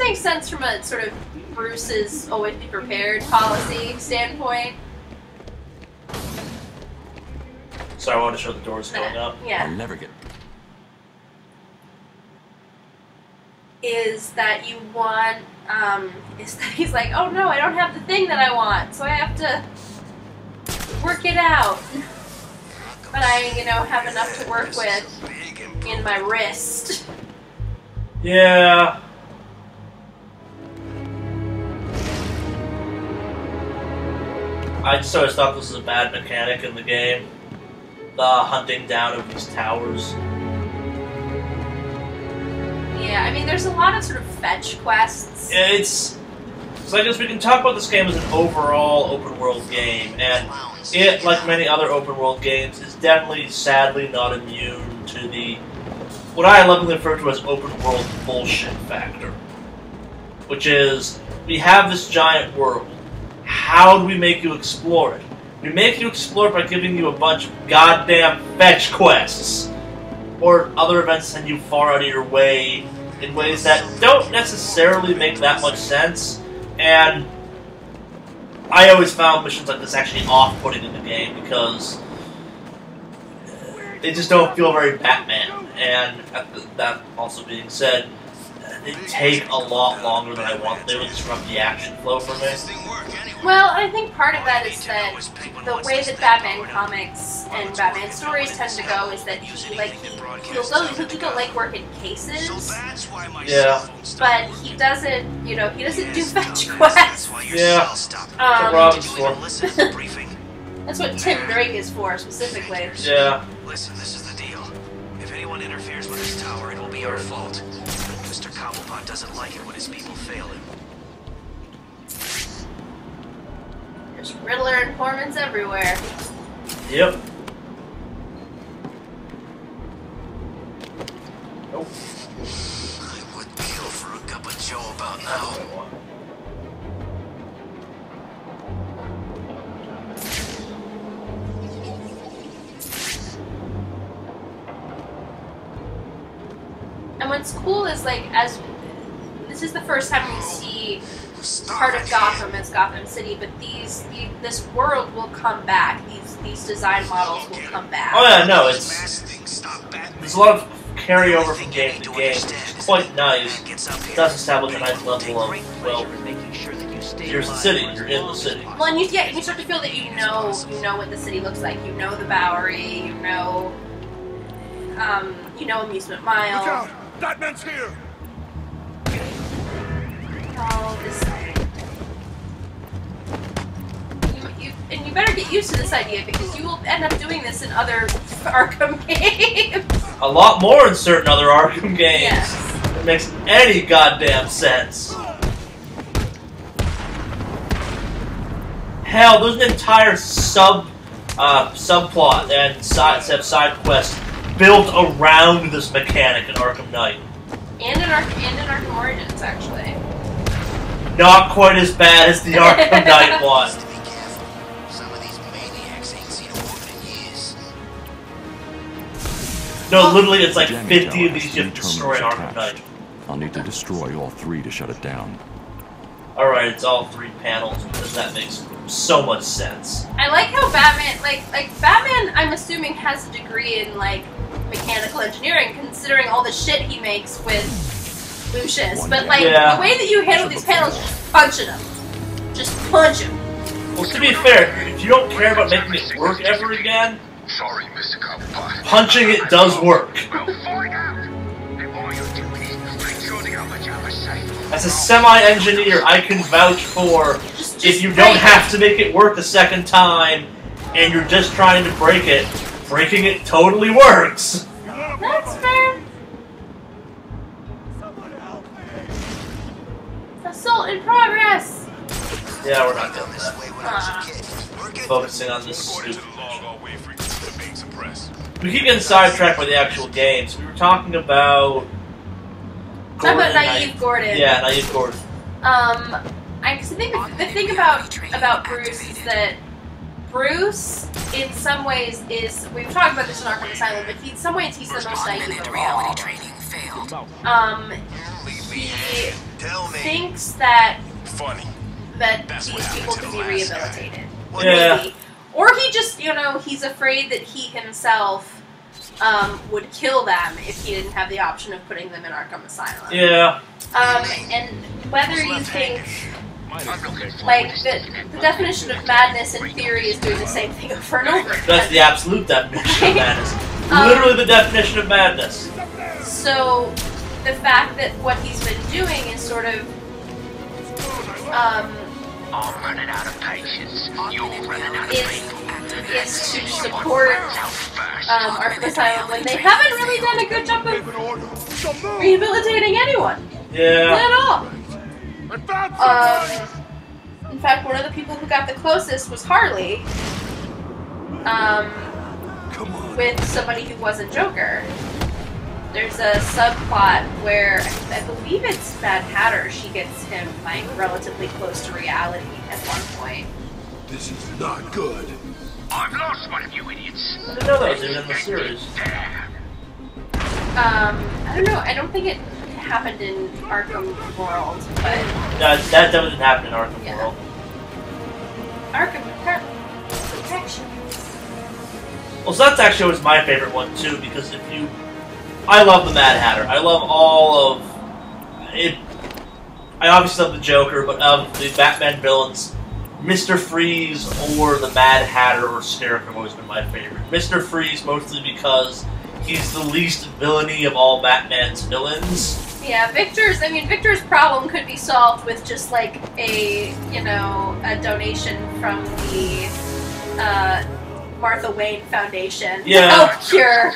makes sense from a sort of Bruce's always be prepared policy standpoint. Sorry, I wanted to show the doors going up. Yeah. I'll never get... Is that you want, is that he's like, oh no, I don't have the thing that I want, so I have to work it out. But I, you know, have enough to work with in my wrist. Yeah. I just always thought this was a bad mechanic in the game. The hunting down of these towers. Yeah, I mean, there's a lot of sort of fetch quests. So I guess we can talk about this game as an overall open-world game, and it, like many other open-world games, is definitely, sadly, not immune to the, what I lovingly refer to as open-world bullshit factor. Which is, we have this giant world. How do we make you explore it? We make you explore it by giving you a bunch of goddamn fetch quests. Or other events send you far out of your way in ways that don't necessarily make that much sense. And I always found missions like this actually off-putting in the game because they just don't feel very Batman. And that also being said, they take a lot longer than I want. They would disrupt the action flow for me. Well, I think part of that is that the way that Batman comics and Batman stories tend to go is that he'll do the legwork in cases. Yeah. But he doesn't, you know, he doesn't do fetch quests. Yeah. That's what Tim Drake is for, specifically. Yeah. Listen, this is the deal. If anyone interferes with this tower, it will be our fault. Mr. Cobblepot doesn't like it when his people fail him. There's Riddler informants everywhere. Yep. Nope. I would kill for a cup of joe about now. And what's cool is, like, as this is the first time we see part of Gotham as Gotham City, but this world will come back. These design models will come back. Oh yeah, no, there's a lot of carryover from game to game. It's quite nice. It does establish a nice level of, well, here's the city. You're in the city. Well, and you start to feel that you know what the city looks like. You know the Bowery. You know Amusement Mile. Look out! Batman's here! Oh, this. And you better get used to this idea because you will end up doing this in other Arkham games. A lot more in certain other Arkham games. Yes. It makes any goddamn sense. Hell, there's an entire subplot and side quest built around this mechanic in Arkham Knight. And in Arkham Origins, actually. Not quite as bad as the Arkham Knight one. No, literally, it's like 50 of these you have to destroy in Arkham Knight. I'll need to destroy all 3 to shut it down. Alright, it's all 3 panels, because that makes so much sense. I like how Batman, like Batman, I'm assuming has a degree in, like, mechanical engineering, considering all the shit he makes with Lucius. But, like, yeah. The way that you handle these panels is just punching them. Just punch him. Well, to be fair, if you don't care about making it work ever again, Sorry, Mr. Cobblepot. punching it does work. We'll find out. And all your duty, make sure the other job is safe. As a semi-engineer, I can vouch for if you don't have to make it work a second time, and you're just trying to break it, breaking it totally works. That's fair. Assault in progress. Yeah, we're not doing that. Focusing on this stupid. We keep getting sidetracked by the actual games. We were talking about Talk about Naive Gordon. Yeah, Naive Gordon. I think the thing about Bruce is that Bruce, in some ways, is, we've talked about this in Arkham Asylum, but in some ways he's the most naive of all. he Tell me. thinks that Funny. these people can be rehabilitated. Yeah. Maybe. Or he just, you know, he's afraid that he himself would kill them if he didn't have the option of putting them in Arkham Asylum. Yeah. And whether you think, like, the definition of madness in theory is doing the same thing over and over again. That's the absolute definition of madness. Literally the definition of madness. So, the fact that what he's been doing is sort of, I'm running out of patience. You're running out of people. is to support Arkham Asylum when they haven't really done a good job of rehabilitating anyone. Yeah. Not at all. In fact, one of the people who got the closest was Harley. With somebody who wasn't Joker. There's a subplot where I believe it's Mad Hatter. She gets him like relatively close to reality at one point. This is not good. I've lost one of you idiots. I didn't know that was even in the series. I don't know. I don't think it happened in Arkham World, but That definitely didn't happen in Arkham Yeah. World. Arkham Protection. Well, so that's actually always my favorite one too, because I love the Mad Hatter. I love all of it. I obviously love the Joker, but of the Batman villains, Mr. Freeze or the Mad Hatter or Scarecrow have always been my favorite. Mr. Freeze mostly because he's the least villainy of all Batman's villains. Yeah, Victor's problem could be solved with just like a donation from the Martha Wayne Foundation to Yeah. help cure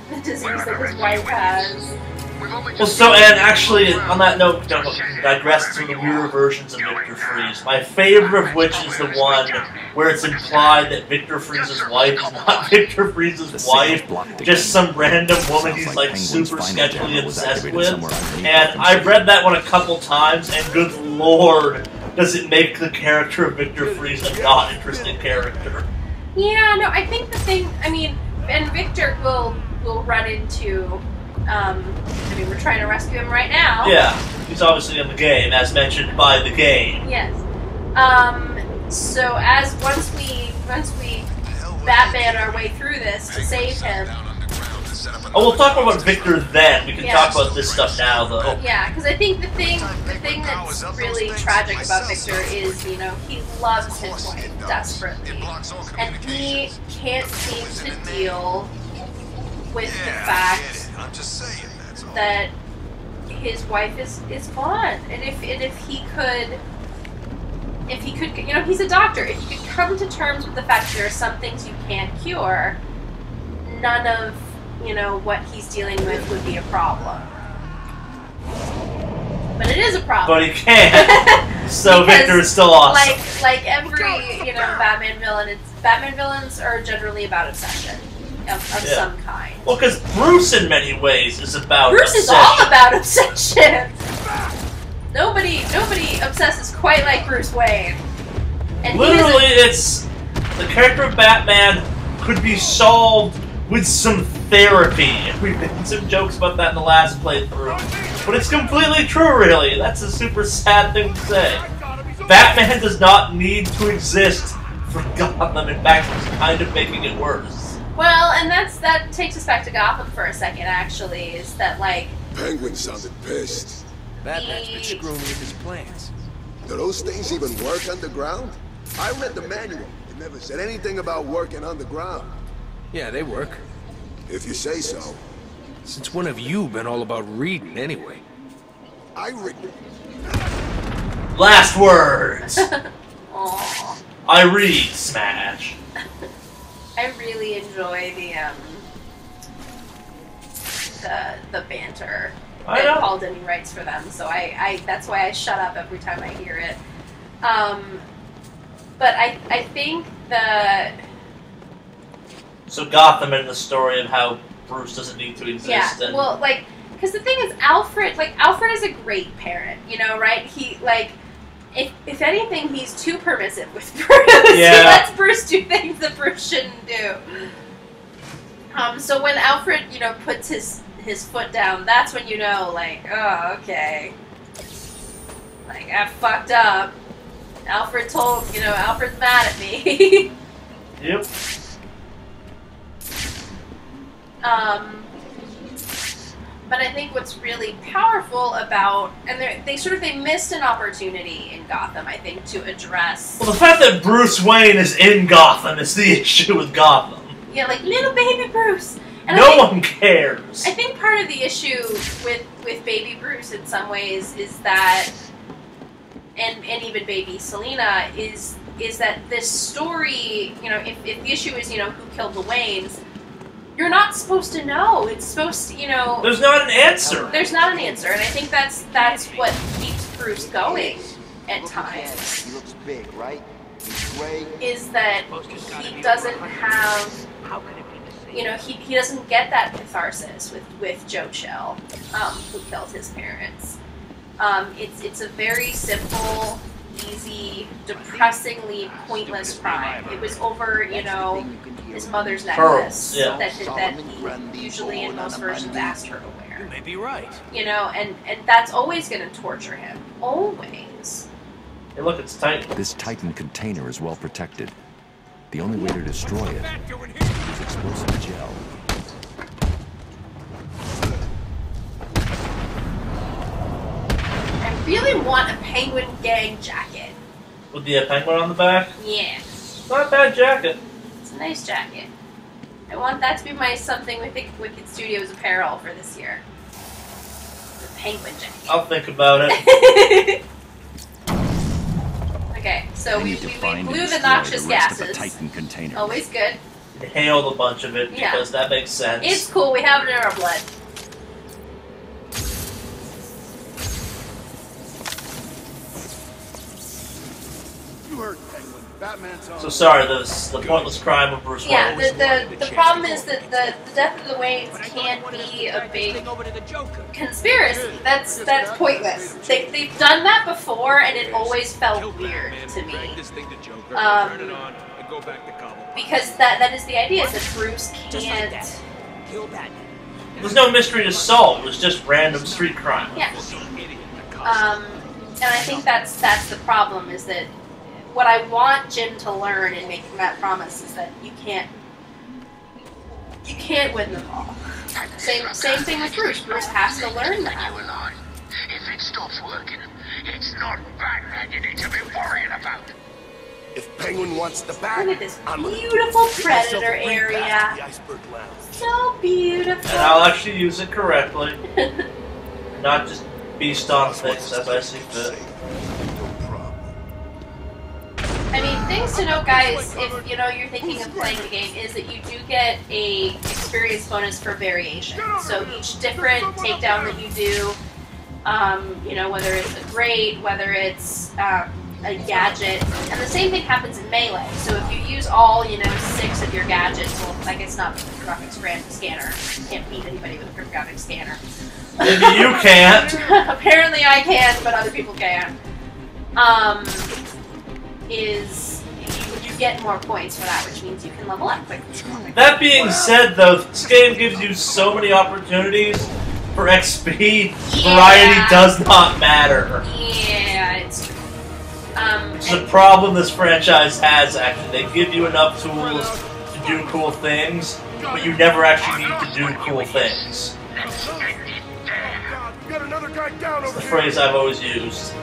the disease that his wife has. Well, so, and actually, on that note, don't digress to the newer versions of Victor Freeze. My favorite of which is the one where it's implied that Victor Freeze's wife is not Victor Freeze's wife, just some random woman he's like super sketchily obsessed with. And I've read that one a couple times, and good lord, does it make the character of Victor Freeze a not interesting character. Yeah, no, I think the thing, and Victor will run into, we're trying to rescue him right now. Yeah, he's obviously in the game, as mentioned by the game. Yes. So once we Batman our way through this to save him. Oh, we'll talk about Victor then. We can Yeah. talk about this stuff now, though. Yeah, because I think the thing that's really tragic about Victor is, he loves his wife desperately, and he can't seem to deal with the fact that his wife is gone. And if he could, he's a doctor. If he could come to terms with the fact that there are some things you can't cure, none of what he's dealing with would be a problem. But it is a problem. But he can't. So Because, Victor is still awesome. Like every Batman villain, Batman villains are generally about obsession of some kind. Well, because Bruce in many ways is about Bruce is obsession. all about obsession. Nobody obsesses quite like Bruce Wayne. And Literally, it's the character of Batman could be solved with some therapy. We made some jokes about that in the last playthrough. But it's completely true, really. That's a super sad thing to say. Batman does not need to exist for Gotham. In fact, he's kind of making it worse. Well, and that takes us back to Gotham for a second, actually, is that, like... Penguin sounded pissed. Batman's been screwing with his plans. Do those things even work underground? I read the manual. It never said anything about working underground. Yeah, they work. If you say so. Since when have you been all about reading, anyway? I read... Last words. Aww. I read Smash. I really enjoy the banter I that know. Paul Dini writes for them, so I that's why I shut up every time I hear it. But I think So Gotham and the story of how Bruce doesn't need to exist. yeah, And well, like, because the thing is, Alfred is a great parent, right? He, like, if anything, he's too permissive with Bruce. Yeah. He lets Bruce do things that Bruce shouldn't do. So when Alfred, puts his his foot down, that's when you know, like, oh, okay. Like, I fucked up. Alfred's mad at me. Yep. But I think what's really powerful about, and they missed an opportunity in Gotham, I think, to address. Well, the fact that Bruce Wayne is in Gotham is the issue with Gotham. Yeah, like little baby Bruce. And no one cares. I think part of the issue with baby Bruce in some ways is that, and even baby Selina is that this story, if the issue is who killed the Waynes. You're not supposed to know. It's supposed to, There's not an answer. There's not an answer, and I think that's what keeps Bruce going at times. He looks big, right? He's gray. Is that he doesn't have, he doesn't get that catharsis with Joe Chill, who killed his parents. It's a very simple, easy, depressingly pointless crime. It was over, his mother's necklace that he usually in most versions asked her to wear. You may be right. And that's always going to torture him. Always. Hey, look, it's Titan. This Titan container is well protected. The only way to destroy it is explosive gel. I really want a Penguin Gang jacket. With the penguin on the back? Yeah. Not a bad jacket. It's a nice jacket. I want that to be my Something Wicked Studios apparel for this year. The penguin jacket. I'll think about it. Okay, so we blew and the destroy noxious the rest of the gases. Titan container. Always good. Inhaled a bunch of it because that makes sense. It's cool, we have it in our blood. You heard Penguin. Batman's on. So sorry, the pointless crime of Bruce Wayne. Yeah, the problem is that the death of the Waynes can't be a big conspiracy. That's pointless. They've done that before, and it always felt weird to me. Because that is the idea, is that Bruce can't. There's no mystery to solve. It was just random street crime. Yeah. And I think that's the problem, is that what I want Jim to learn in making that promise is that you can't win them all. Same thing with Bruce. Bruce has to learn that. If it stops working, it's not Batman you need to be worrying about. If Penguin wants the bat, Look at this beautiful Predator area. The iceberg lounge. So beautiful. And I'll actually use it correctly. Not just beast on things as I see fit. I mean, things to note, guys, if you're thinking of playing the game, is that you do get a experience bonus for variation. So each different takedown that you do, whether it's a grade, whether it's a gadget, and the same thing happens in Melee. So if you use all, 6 of your gadgets, well, I guess not with the cryptographic scanner. You can't beat anybody with a cryptographic scanner. Maybe you can't. Apparently I can, but other people can't. Is you get more points for that, which means you can level up quickly. That being said, though, this game gives you so many opportunities for XP. Variety does not matter. Yeah, it's true. It's a problem this franchise has, actually. They give you enough tools to do cool things, but you never actually need to do cool things. Got another guy down It's over the here. phrase I've always used.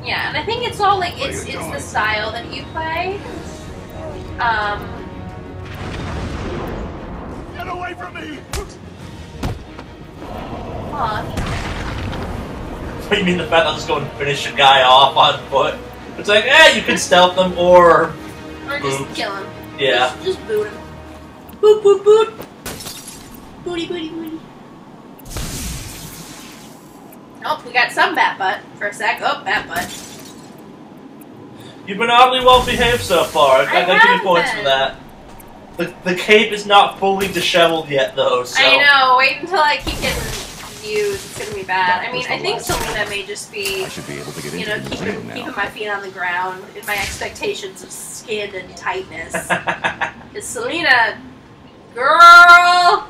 Yeah, and I think it's all like it's the style that you play. Get away from me! Aw, You mean the fact I'll just go and finish a guy off on foot? It's like, you can stealth them or just kill him. yeah. Just boot him. Boot, boot, boot. Booty, booty, booty. Oh, we got some bat butt for a sec. Oh, bat butt. You've been oddly well behaved so far. I gotta give you points for that. The cape is not fully disheveled yet, though. So. I know. Wait until I keep getting views. It's gonna be bad. I mean, I think Selina may just be, I should be able to get into the museum now. keeping my feet on the ground in my expectations of skin and tightness. Because Selina, girl,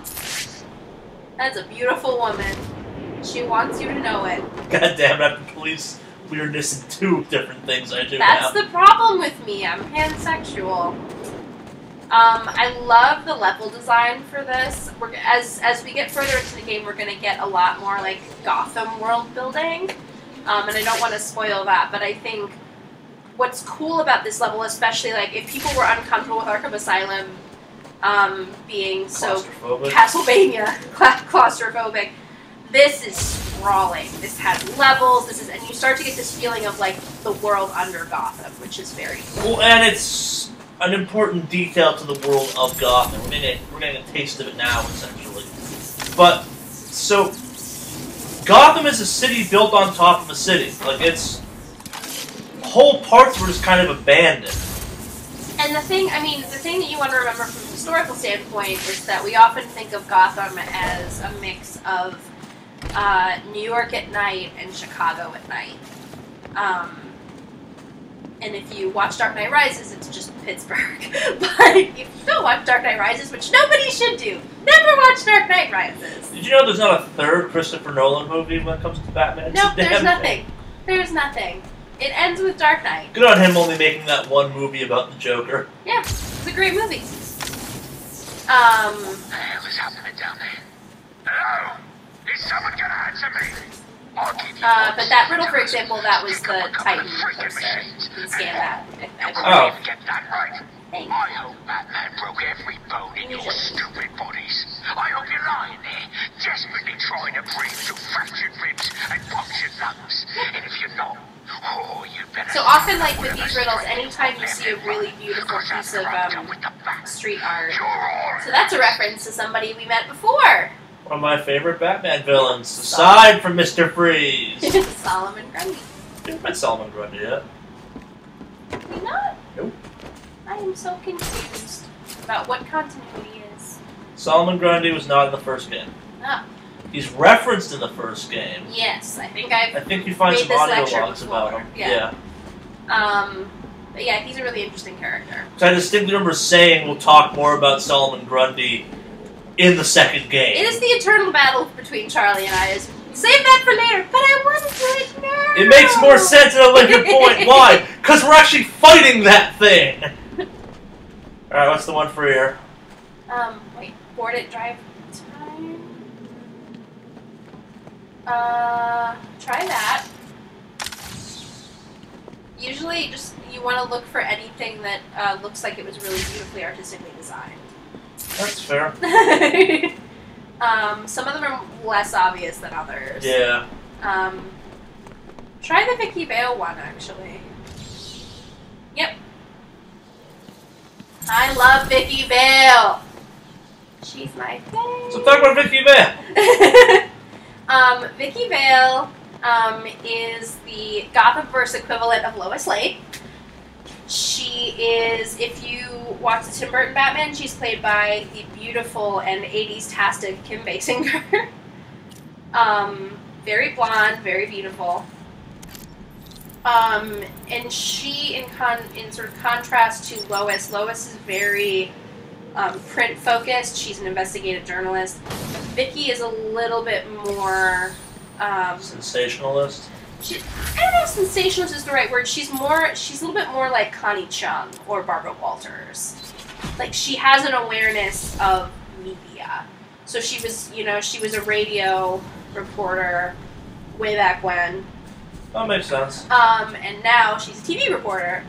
That's a beautiful woman. She wants you to know it. God damn, I have to police weirdness in two different things I do That's now. the problem with me. I'm pansexual. I love the level design for this. As we get further into the game, we're going to get a lot more like Gotham world building. And I don't want to spoil that, but I think what's cool about this level, especially like if people were uncomfortable with Arkham Asylum being so Castlevania claustrophobic, this is sprawling. This has levels. And you start to get this feeling of like the world under Gotham, which is very cool. Well, and it's an important detail to the world of Gotham. We're getting a taste of it now, essentially. But so Gotham is a city built on top of a city. Like it's whole parts were just kind of abandoned. And the thing that you want to remember from a historical standpoint is that we often think of Gotham as a mix of New York at night and Chicago at night. And if you watch Dark Knight Rises, it's just Pittsburgh. But if you don't watch Dark Knight Rises, which nobody should do, never watch Dark Knight Rises. Did you know there's not a third Christopher Nolan movie when it comes to Batman? Nope, there's nothing. There's nothing. It ends with Dark Knight. Good on him only making that one movie about the Joker. Yeah, it's a great movie. What the hell is happening down there? Hello? Is someone gonna answer me? I'll keep you but that riddle, for example, that was the Titan poster. You can scan that. Oh. Get that right. Thanks. I hope Batman broke every bone in your stupid bodies. I hope you're lying there, desperately trying to breathe through fractured ribs and punctured lungs. And if you're not, oh, you better... So often, like with these riddles, anytime you see a really beautiful piece of street art, so that's a reference to somebody we met before. One of my favorite Batman villains, aside from Mr. Freeze. Solomon Grundy. You haven't met Solomon Grundy yet. You not? Nope. I am so confused about what continuity is. Solomon Grundy was not in the first game. Oh. He's referenced in the first game. Yes, I think you find made some this audio lecture logs before. about him. Yeah. But yeah, he's a really interesting character. So I distinctly remember saying we'll talk more about Solomon Grundy in the second game. It is the eternal battle between Charlie and I. Save that for later, but I want to do it now. It makes more sense at a later point. Why? Because we're actually fighting that thing. Alright, what's the one for here? Wait, board it, drive time. Try that. Usually, just you want to look for anything that looks like it was really beautifully artistically designed. That's fair. Some of them are less obvious than others. Yeah. Try the Vicky Vale one, actually. Yep. I love Vicky Vale. She's my favorite. So talk about Vicky Vale. Vicky Vale is the Gothamverse equivalent of Lois Lane. She is, if you watch the Tim Burton Batman, she's played by the beautiful and 80s-tastic Kim Basinger. Very blonde, very beautiful. And she, in sort of contrast to Lois, Lois is very print-focused. She's an investigative journalist. Vicky is a little bit more... sensationalist? I don't know if sensationalist is the right word. She's a little bit more like Connie Chung or Barbara Walters. Like, she has an awareness of media. So she was a radio reporter way back when. That makes sense. And now she's a TV reporter.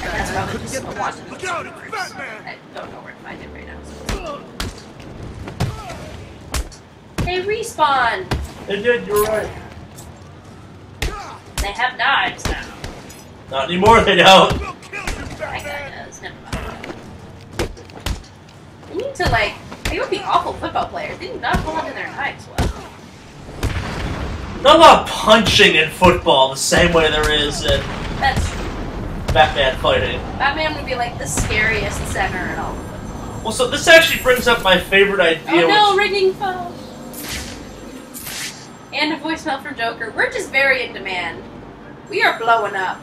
That's probably just a watch. I don't know where to find it right now. They respawn! They did, you're right. They have knives now. Not anymore, they don't. That guy does. Never mind. They need to, like... They would be awful football players. They do not hold onto their knives well. Not a lot of punching in football the same way there is in That's true. Batman fighting. Batman would be, like, the scariest center in all of football. Well, so this actually brings up my favorite idea. Oh no, ringing phone! And a voicemail from Joker. We're just very in demand. We are blowing up.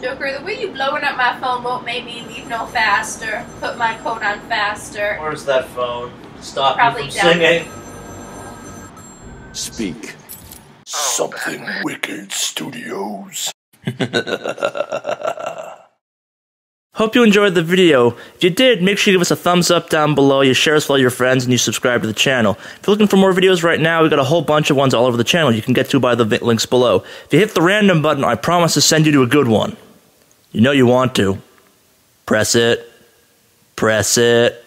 Joker, the way you blowing up my phone won't make me leave no faster. Put my coat on faster. Where's that phone? Stop Probably you from singing. Speak. Something Wicked Studios. Hope you enjoyed the video. If you did, make sure you give us a thumbs up down below, you share us with all your friends, and you subscribe to the channel. If you're looking for more videos right now, we've got a whole bunch of ones all over the channel you can get to by the links below. If you hit the random button, I promise to send you to a good one. You know you want to. Press it. Press it.